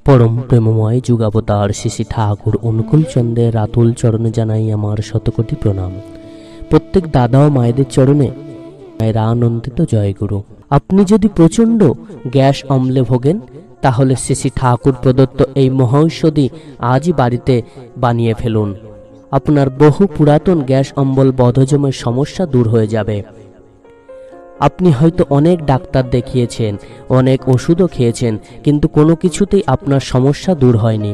পরম প্রেমময় যুগাবতার শ্রী শ্রী ঠাকুর অনুকূল চন্দ্রের রাতুল চরণে জানাই আমার শতকোটি প্রণাম। প্রত্যেক দাদা ও মায়েদের চরণে মায়েরা আনন্দিত জয়গুরু। আপনি যদি প্রচণ্ড গ্যাস অম্লে ভোগেন তাহলে শ্রী শ্রী ঠাকুর প্রদত্ত এই মহৌষধি আজই বাড়িতে বানিয়ে ফেলুন। আপনার বহু পুরাতন গ্যাস অম্বল বদহজমের সমস্যা দূর হয়ে যাবে। আপনি হয়তো অনেক ডাক্তার দেখিয়েছেন, অনেক ওষুধও খেয়েছেন, কিন্তু কোনো কিছুতেই আপনার সমস্যা দূর হয়নি।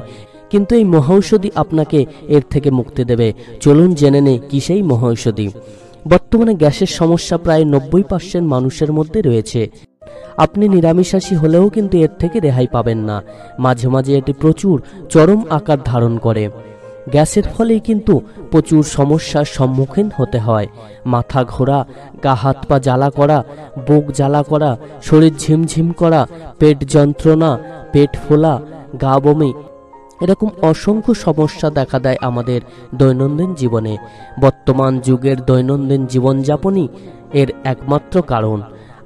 কিন্তু এই মহৌষধি আপনাকে এর থেকে মুক্তি দেবে। চলুন জেনে নেই কি সেই মহৌষধি। বর্তমানে গ্যাসের সমস্যা প্রায় 90% মানুষের মধ্যে রয়েছে। আপনি নিরামিষাশী হলেও কিন্তু এর থেকে রেহাই পাবেন না। মাঝে মাঝে এটি প্রচুর চরম আকার ধারণ করে। গ্যাসের ফলেই কিন্তু প্রচুর সমস্যার সম্মুখীন হতে হয়। মাথা ঘোরা, গা হাত পা জ্বালা করা, বুক জ্বালা করা, শরীর ঝিমঝিম করা, পেট যন্ত্রণা, পেট ফোলা, গা বমি, এরকম অসংখ্য সমস্যা দেখা দেয় আমাদের দৈনন্দিন জীবনে। বর্তমান যুগের দৈনন্দিন জীবনযাপনই এর একমাত্র কারণ।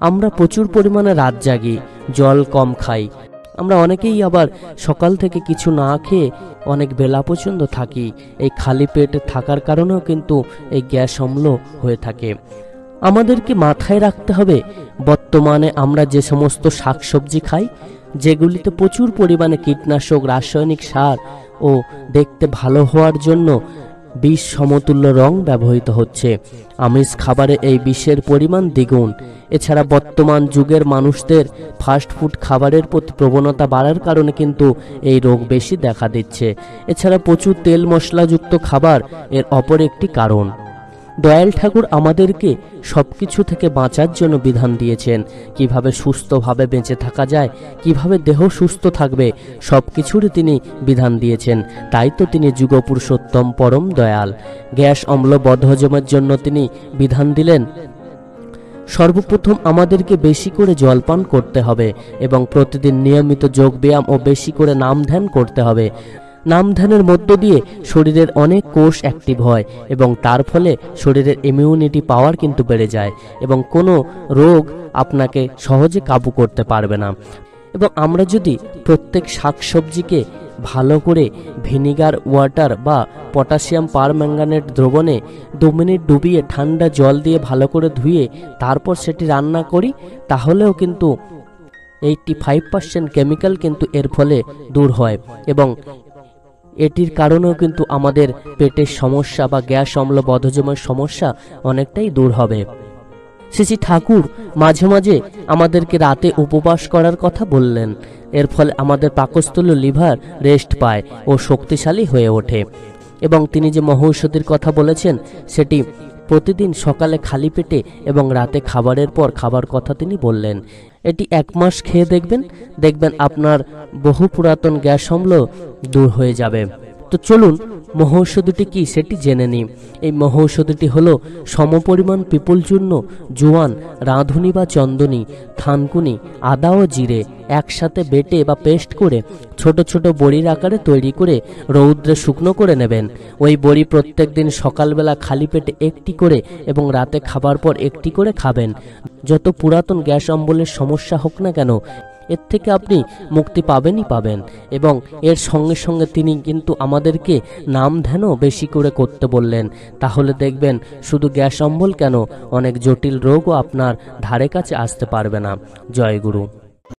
আমরা প্রচুর পরিমাণে রাত জাগি, জল কম খাই। আমরা অনেকেই আবার সকাল থেকে কিছু না খেয়ে অনেক বেলা পর্যন্ত থাকি। এই খালি পেটে থাকার কারণেও কিন্তু এই গ্যাস অম্ল হয়ে থাকে। আমাদেরকে মাথায় রাখতে হবে, বর্তমানে আমরা যে সমস্ত শাকসবজি খাই, যেগুলিতে প্রচুর পরিমাণে কীটনাশক, রাসায়নিক সার ও দেখতে ভালো হওয়ার জন্য বিষ সমতুল্য রং ব্যবহৃত হচ্ছে, আমিষ খাবারে এই বিষের পরিমাণ দ্বিগুণ। এছাড়া বর্তমান যুগের মানুষদের ফাস্টফুড খাবারের প্রতি প্রবণতা বাড়ার কারণে কিন্তু এই রোগ বেশি দেখা দিচ্ছে। এছাড়া প্রচুর তেল মশলাযুক্ত খাবার এর অপর একটি কারণ। দয়াল ঠাকুর আমাদেরকে সব কিছু থেকে বাঁচার জন্য বিধান দিয়েছেন। কিভাবে সুস্থভাবে বেঁচে থাকা যায়, কিভাবে দেহ সুস্থ থাকবে, সব কিছুরই তিনি বিধান দিয়েছেন। তাই তো তিনি যুগপুরুষোত্তম পরম দয়াল। গ্যাস অম্ল বদহজমের জন্য তিনি বিধান দিলেন, সর্বপ্রথম আমাদেরকে বেশি করে জলপান করতে হবে এবং প্রতিদিন নিয়মিত যোগ ব্যায়াম ও বেশি করে নাম ধ্যান করতে হবে। নাম ধ্যানের মধ্য দিয়ে শরীরের অনেক কোষ অ্যাক্টিভ হয় এবং তার ফলে শরীরের ইমিউনিটি পাওয়ার কিন্তু বেড়ে যায় এবং কোনো রোগ আপনাকে সহজে কাবু করতে পারবে না। এবং আমরা যদি প্রত্যেক শাকসবজিকে ভালো করে ভিনিগার ওয়াটার বা পটাশিয়াম পারম্যাঙ্গানেট দ্রবণে 2 মিনিট ডুবিয়ে ঠান্ডা জল দিয়ে ভালো করে ধুয়ে তারপর সেটি রান্না করি, তাহলেও কিন্তু 85% কেমিক্যাল কিন্তু এর ফলে দূর হয় এবং এটির কারণেও কিন্তু আমাদের পেটের সমস্যা বা গ্যাস অম্ল বদহজমের সমস্যা অনেকটাই দূর হবে। শ্রী শ্রী ঠাকুর মাঝে মাঝে আমাদেরকে রাতে উপবাস করার কথা বললেন। এর ফলে আমাদের পাকস্থলী লিভার রেস্ট পায় ও শক্তিশালী হয়ে ওঠে। এবং তিনি যে মহৌষধির কথা বলেছেন সেটি প্রতিদিন সকালে খালি পেটে এবং রাতে খাবারের পর খাবার কথা তিনি বললেন। এটি 1 মাস খেয়ে দেখবেন আপনার বহু পুরাতন গ্যাস অম্ল দূর হয়ে যাবে। তো চলুন মহৌষধিটি কি সেটি জেনে নিই। এই মহৌষধিটি হলো সমপরিমাণ পিপল চূর্ণ, জোয়ান, রাঁধুনি বা চন্দনী, থানকুনি, আদা ও জিরে একসাথে বেটে বা পেস্ট করে ছোট ছোট বড়ির আকারে তৈরি করে রৌদ্রে শুকনো করে নেবেন। ওই বড়ি প্রত্যেক দিন সকালবেলা খালি পেটে 1টি করে এবং রাতে খাবার পর 1টি করে খাবেন। যত পুরাতন গ্যাস অম্বলের সমস্যা হোক না কেন, এর থেকে আপনি মুক্তি পাবেনই পাবেন। এবং এর সঙ্গে সঙ্গে তিনি কিন্তু আমাদেরকে নাম ধ্যানও বেশি করে করতে বললেন। তাহলে দেখবেন শুধু গ্যাস অম্বল কেন, অনেক জটিল রোগও আপনার ধারে কাছে আসতে পারবে না। জয় গুরু।